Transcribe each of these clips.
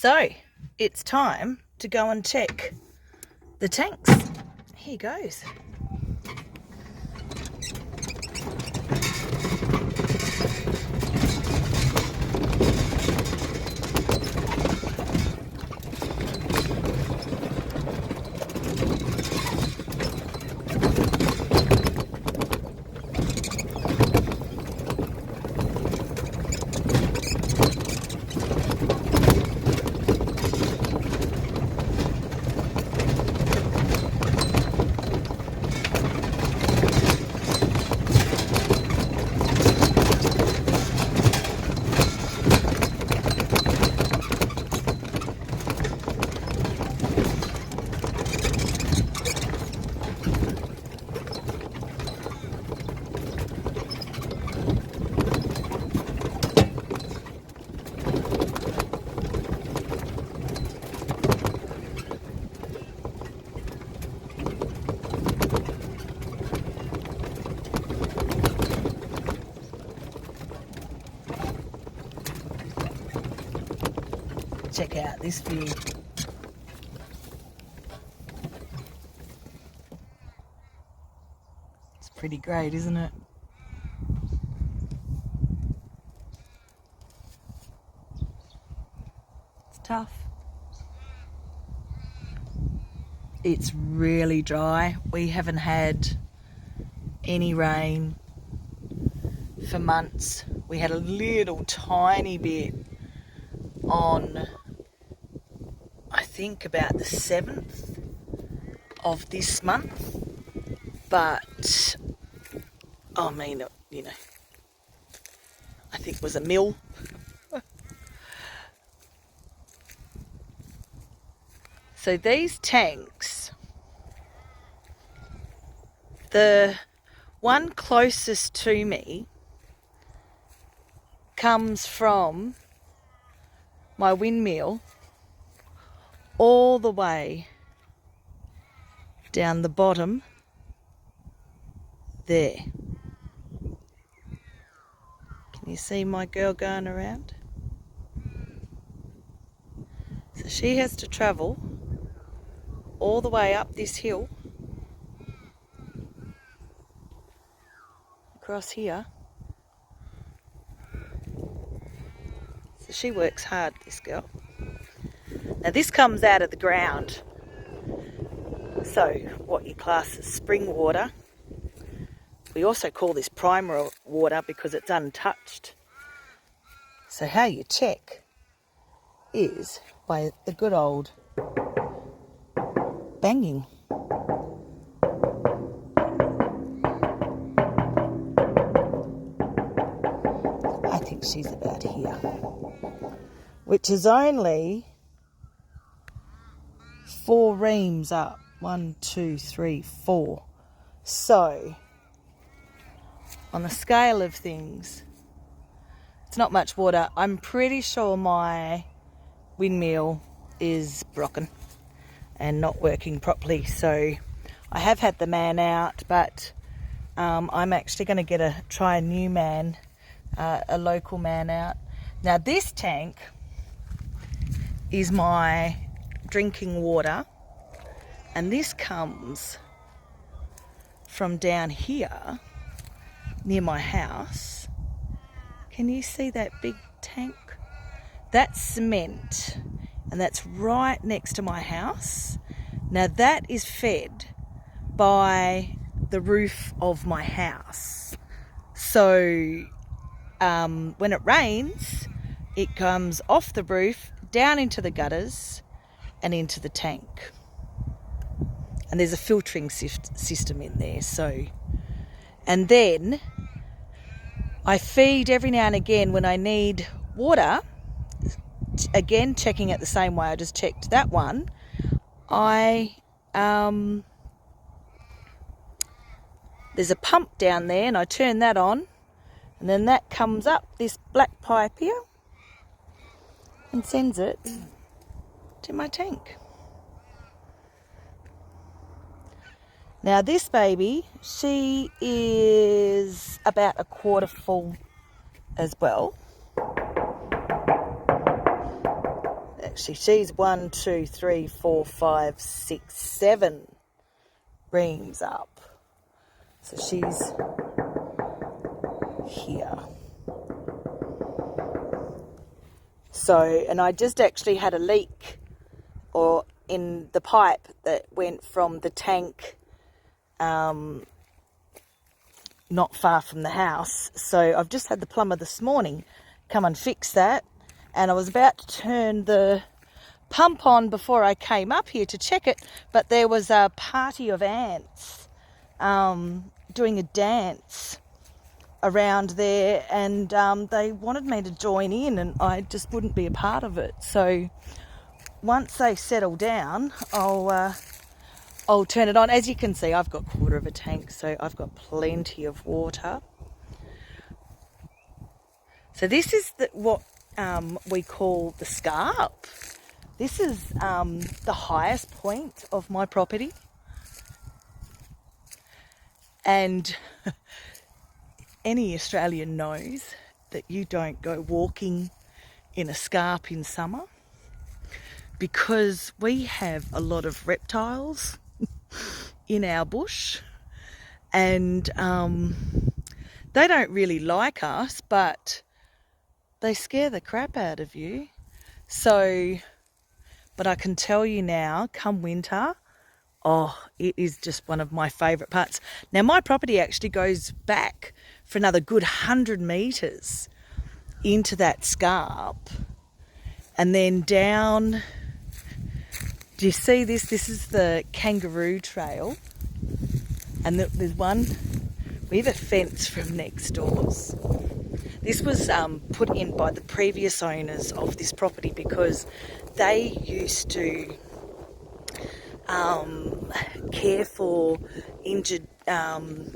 So it's time to go and check the tanks. Here goes. Check out this view. It's pretty great, isn't it? It's tough. It's really dry. We haven't had any rain for months. We had a little tiny bit on, I think, about the 7th of this month, but I mean, you know, I think it was a mil. So these tanks, the one closest to me comes from my windmill all the way down the bottom there. Can you see my girl going around? So she has to travel all the way up this hill across here. So she works hard, this girl. Now this comes out of the ground, so what you class as spring water. We also call this primary water because it's untouched. So how you check is by the good old banging. I think she's about here, which is only 4 reams up. 1, 2, 3, 4. So on the scale of things, it's not much water. I'm pretty sure my windmill is broken and not working properly. So I have had the man out, but I'm actually going to try a new man, a local man out. Now this tank is my drinking water, and this comes from down here near my house. Can you see that big tank? That's cement, and that's right next to my house. Now that is fed by the roof of my house. So when it rains, it comes off the roof, down into the gutters and into the tank. And there's a filtering system in there. So, and then I feed every now and again when I need water. Again, checking it the same way I just checked that one. There's a pump down there, and I turn that on, and then that comes up this black pipe here and sends it to my tank. Now this baby, she is about 1/4 full as well. actually. She's 1, 2, 3, 4, 5, 6, 7 reams up. So she's here. So, and I just actually had a leak in the pipe that went from the tank not far from the house. So I've just had the plumber this morning come and fix that, and I was about to turn the pump on before I came up here to check it, but there was a party of ants doing a dance around there, and they wanted me to join in, and I just wouldn't be a part of it. So once they settle down, I'll turn it on. As you can see, I've got 1/4 of a tank, so I've got plenty of water. So this is what we call the scarp. This is the highest point of my property. And any Australian knows that you don't go walking in a scarp in summer, because we have a lot of reptiles in our bush, and they don't really like us, but they scare the crap out of you. So, but I can tell you now, come winter, it is just one of my favourite parts. Now, my property actually goes back for another good 100 metres into that scarp, and then down. Do you see this? This is the kangaroo trail, and there's one. We have a fence from next doors. This was put in by the previous owners of this property because they used to care for injured abandoned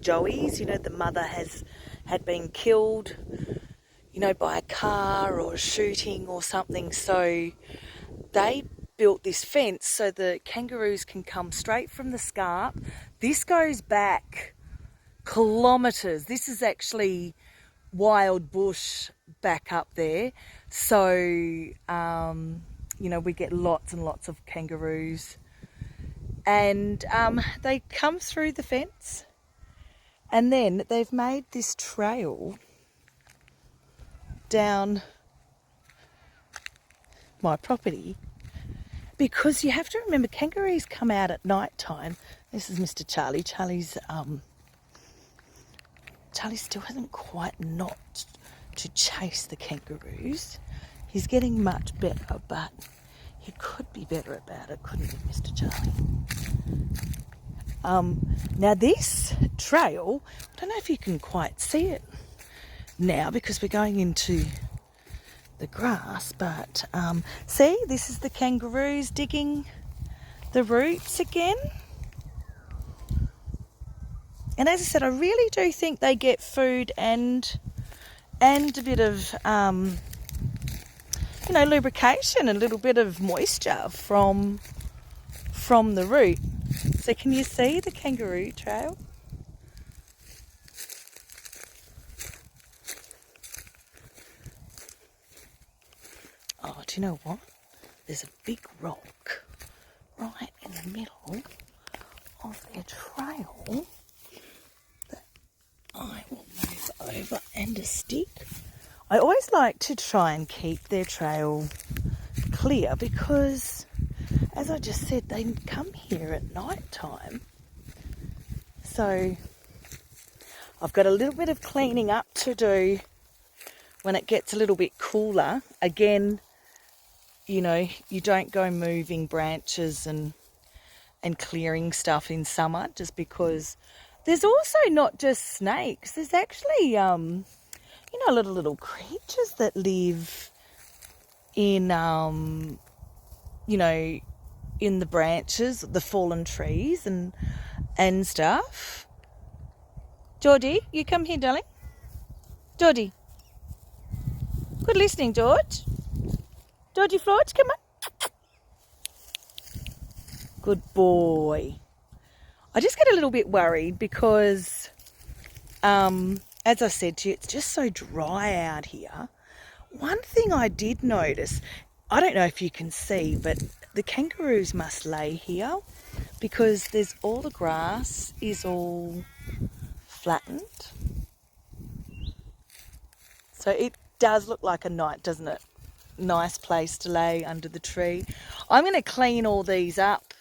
joeys. You know, the mother had been killed, by a car or a shooting or something. So they built this fence so the kangaroos can come straight from the scarp. This goes back kilometres. This is actually wild bush back up there. So, we get lots and lots of kangaroos. And they come through the fence, and then they've made this trail down my property, because you have to remember kangaroos come out at night time. This is Mr. Charlie. Charlie still hasn't quite not to chase the kangaroos. He's getting much better, but he could be better about it, couldn't he, Mr. Charlie? Now this trail, I don't know if you can quite see it now because we're going into the grass, but see, this is the kangaroos digging the roots again. And as I said, I really do think they get food and a bit of lubrication, a little bit of moisture from the root. So can you see the kangaroo trail? Oh, do you know what? There's a big rock right in the middle of their trail that I will move over, and a stick. I always like to try and keep their trail clear because, as I just said, they come here at night time. So I've got a little bit of cleaning up to do when it gets a little bit cooler. Again, you don't go moving branches and clearing stuff in summer, just because there's also not just snakes. There's actually, little creatures that live in, in the branches, the fallen trees and stuff. Geordie, you come here, darling. Geordie. Good listening, George. Georgie Floyd, come on. Good boy. I just get a little bit worried because, as I said to you, it's just so dry out here. one thing I did notice, I don't know if you can see, but the kangaroos must lay here because there's all the grass is all flattened. So it does look like a night, doesn't it? Nice place to lay under the tree. I'm going to clean all these up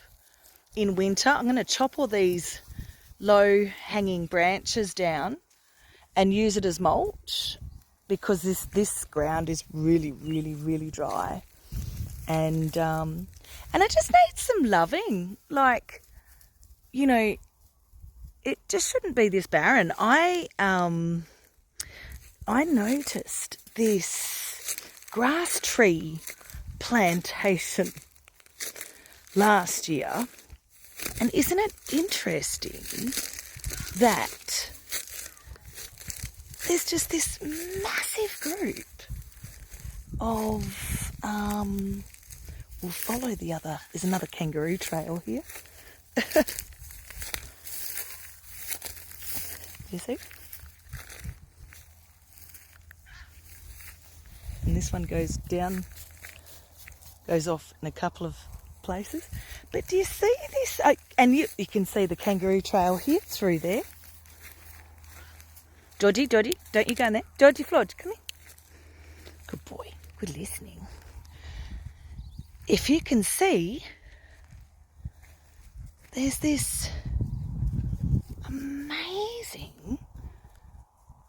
in winter. I'm going to chop all these low hanging branches down and use it as mulch because this ground is really dry, and it just needs some loving. Like, you know, it just shouldn't be this barren. I noticed this grass tree plantation last year, and isn't it interesting that there's just this massive group of we'll follow the other. There's another kangaroo trail here. You see? And this one goes down, goes off in a couple of places. But do you see this? And you can see the kangaroo trail here through there. Georgie, don't you go in there. Georgie Flodge, come here. Good boy, good listening. If you can see, there's this amazing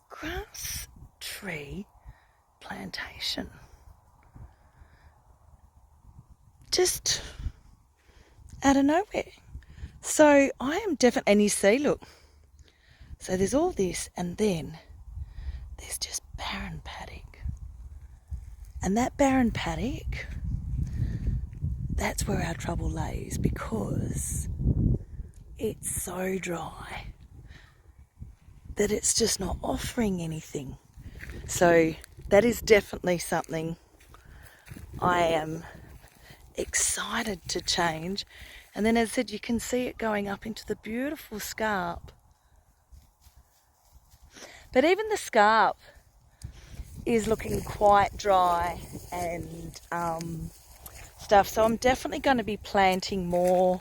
grass tree plantation. Just out of nowhere. So I am definitely, and you see, look, so there's all this, and then there's just barren paddock. And that barren paddock, that's where our trouble lays, because it's so dry that it's just not offering anything. So that is definitely something I am excited to change. And then, as I said, you can see it going up into the beautiful scarp. But even the scarp is looking quite dry and stuff. So I'm definitely going to be planting more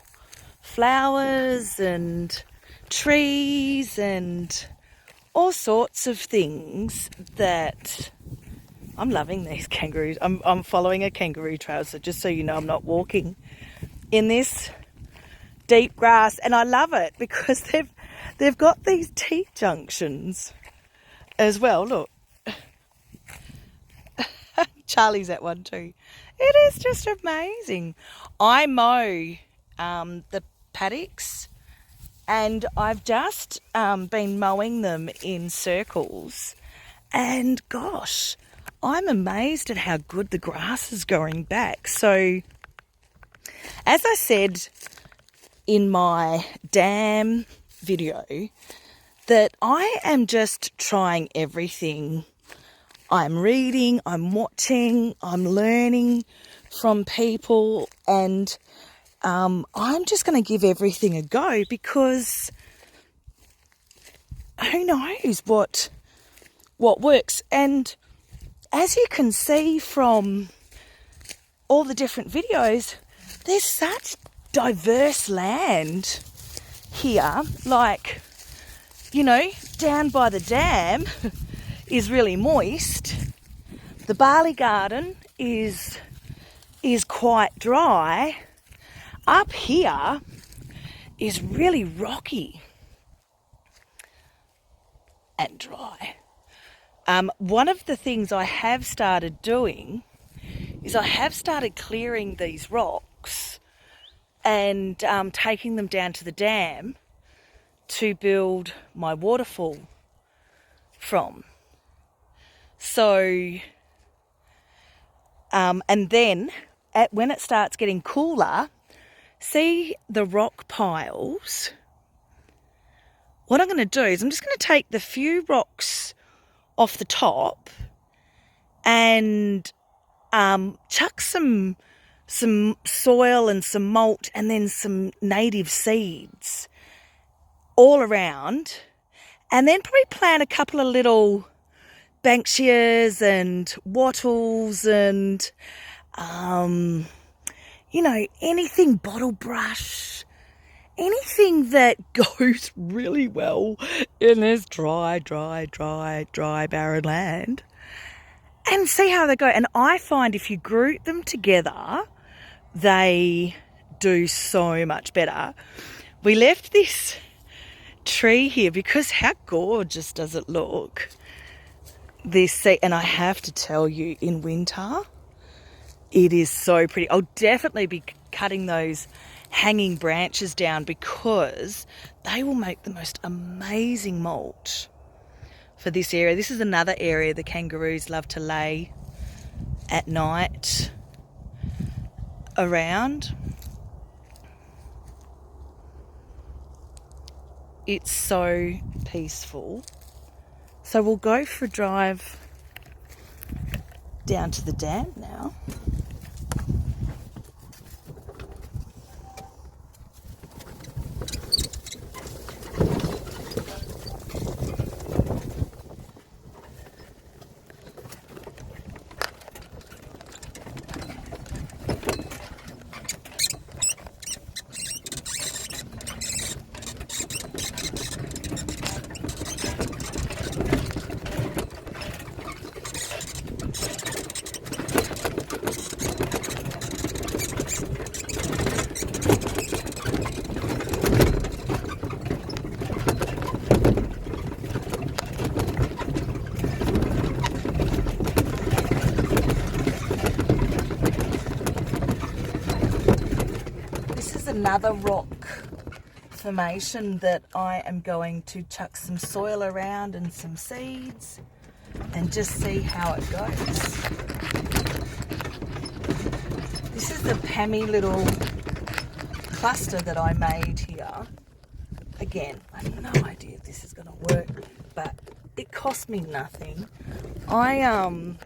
flowers and trees and all sorts of things. That I'm loving these kangaroos. I'm following a kangaroo trail, so just so you know, I'm not walking in this deep grass, and I love it because they've got these T-junctions as well. Look, Charlie's at one too. It is just amazing. I mow the paddocks, and I've just been mowing them in circles, and gosh, I'm amazed at how good the grass is going back. So, as I said in my dam video, that I am just trying everything. I'm reading, I'm watching, I'm learning from people, and I'm just going to give everything a go, because who knows what works. And as you can see from all the different videos, there's such diverse land here. Like, you know, down by the dam is really moist. The barley garden is quite dry. Up here is really rocky and dry. One of the things I have started doing is I have started clearing these rocks and taking them down to the dam to build my waterfall from. So, and then when it starts getting cooler, see the rock piles? What I'm going to do is I'm just going to take the few rocks off the top and chuck some soil and some mulch and then some native seeds all around, and then probably plant a couple of little Banksias and wattles and, you know, anything bottle brush, anything that goes really well in this dry, barren land, and see how they go. And I find if you group them together, they do so much better. We left this tree here because how gorgeous does it look? And I have to tell you, in winter, it is so pretty. I'll definitely be cutting those hanging branches down because they will make the most amazing mulch for this area. This is another area the kangaroos love to lay at night around. It's so peaceful. So we'll go for a drive down to the dam now. Another rock formation that I am going to chuck some soil around and some seeds and just see how it goes. This is the Pammy little cluster that I made here. Again, I have no idea if this is going to work, but it cost me nothing. One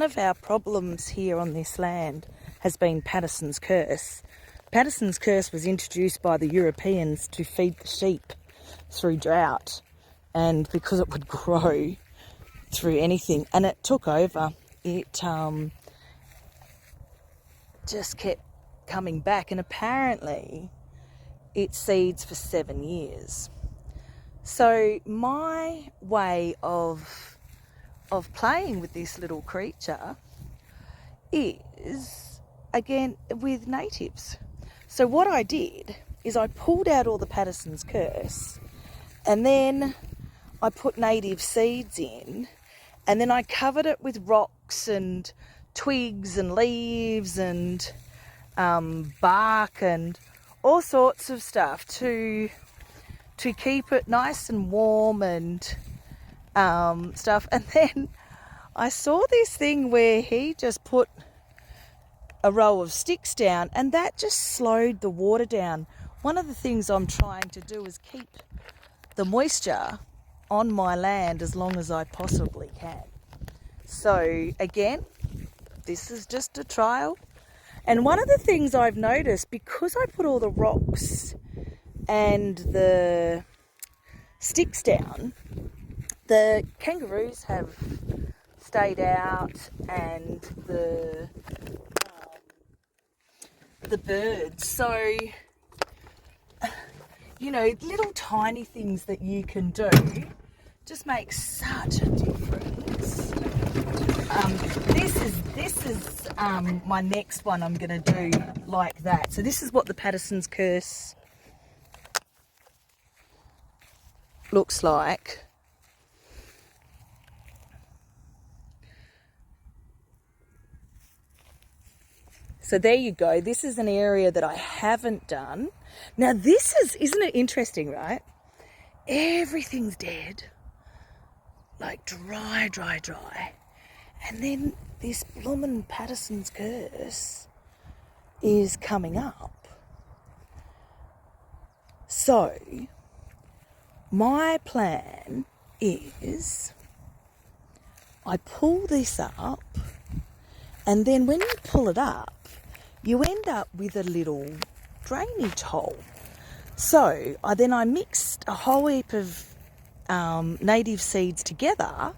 of our problems here on this land has been Patterson's curse. Patterson's curse was introduced by the Europeans to feed the sheep through drought, and because it would grow through anything, and it took over, it just kept coming back, and apparently it seeds for 7 years. So my way of playing with this little creature is, again, with natives. So what I did is I pulled out all the Patterson's curse, and then I put native seeds in, and then I covered it with rocks and twigs and leaves and bark and all sorts of stuff to keep it nice and warm and stuff. And then I saw this thing where he just put a row of sticks down, and that just slowed the water down. One of the things I'm trying to do is keep the moisture on my land as long as I possibly can. So again, this is just a trial. And one of the things I've noticed, because I put all the rocks and the sticks down, the kangaroos have stayed out, and the birds. So, you know, little tiny things that you can do just make such a difference. This is my next one I'm going to do like that. So this is what the Patterson's curse looks like. So there you go. This is an area that I haven't done. Now this isn't it interesting, right? Everything's dead. Like dry. And then this bloomin' Patterson's curse is coming up. So my plan is I pull this up, and then when you pull it up, you end up with a little drainage hole. So I mixed a whole heap of native seeds together,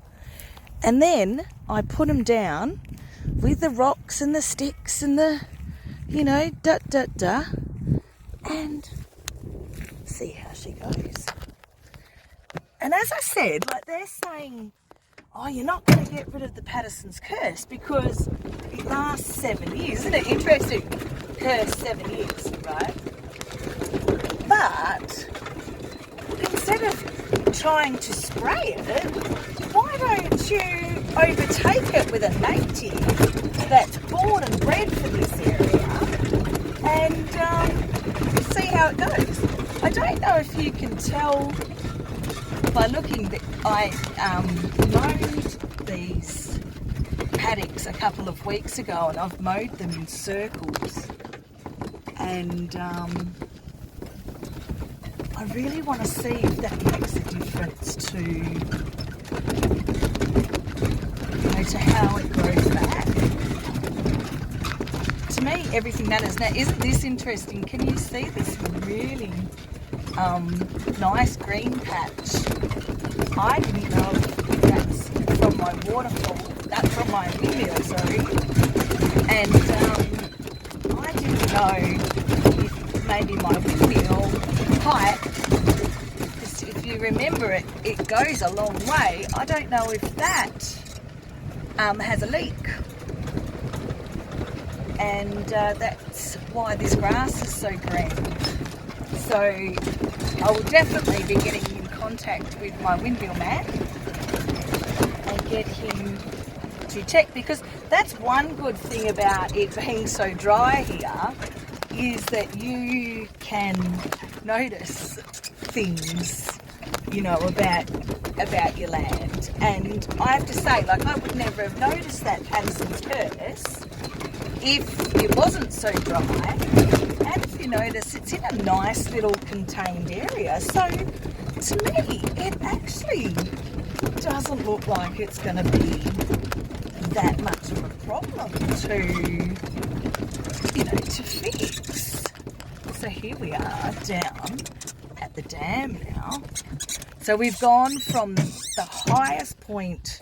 And then I put them down with the rocks and the sticks and the, and see how she goes. And as I said, like, they're saying, oh, you're not going to get rid of the Patterson's curse because it lasts 7 years. Isn't it interesting? Curse 7 years, right? But instead of trying to spray it, why don't you overtake it with a native that's born and bred for this area and see how it goes? I don't know if you can tell by looking that I mowed these paddocks a couple of weeks ago, and I've mowed them in circles, and I really want to see if that makes a difference to how it grows back. To me, everything matters. Now, isn't this interesting? Can you see this really nice green patch? I didn't know if that's from my waterfall, that's from my windmill, sorry. And I didn't know if maybe my windmill pipe, because if you remember it goes a long way. I don't know if that has a leak. And that's why this grass is so green. So I will definitely be getting in contact with my windmill man and get him to check, because that's one good thing about it being so dry here, is that you can notice things, about your land. And I have to say, like, I would never have noticed that Patterson's curse if it wasn't so dry. And if you notice, it's in a nice little contained area. So to me, it actually doesn't look like it's going to be that much of a problem to fix. So here we are down at the dam now. So we've gone from the highest point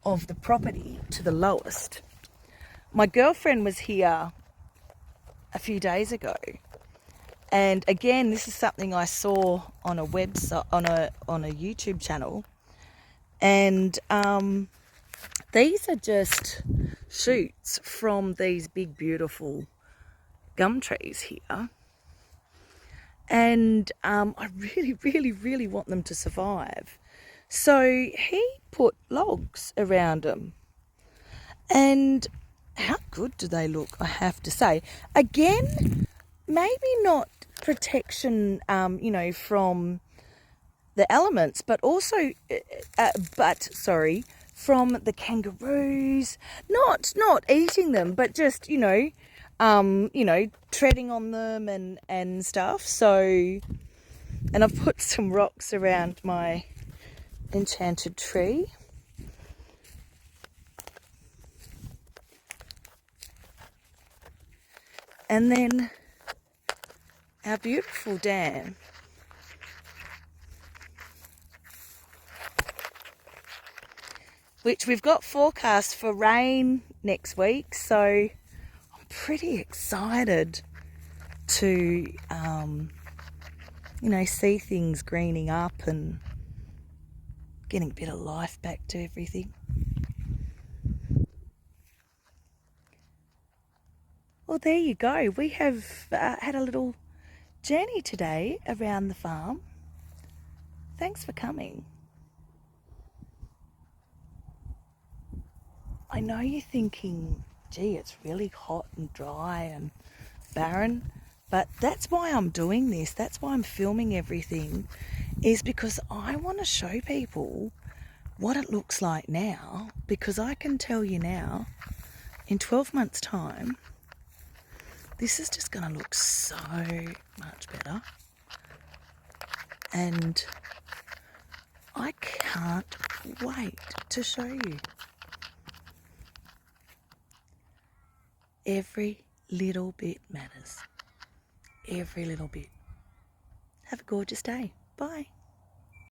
of the property to the lowest. My girlfriend was here a few days ago, and again, this is something I saw on a website, on a YouTube channel, and these are just shoots from these big, beautiful gum trees here, and I really, really, really want them to survive. So he put logs around them, and how good do they look, I have to say. Again, maybe not protection, from the elements, but also, from the kangaroos. Not eating them, but just, treading on them and stuff. So, and I've put some rocks around my enchanted tree. And then our beautiful dam. Which we've got forecast for rain next week. So I'm pretty excited to, see things greening up and getting a bit of life back to everything. Well, there you go. We have had a little journey today around the farm. Thanks for coming. I know you're thinking, gee, it's really hot and dry and barren, but that's why I'm doing this. That's why I'm filming everything, is because I want to show people what it looks like now, because I can tell you now, in 12 months' time, this is just going to look so much better. And I can't wait to show you. Every little bit matters. Every little bit. Have a gorgeous day. Bye.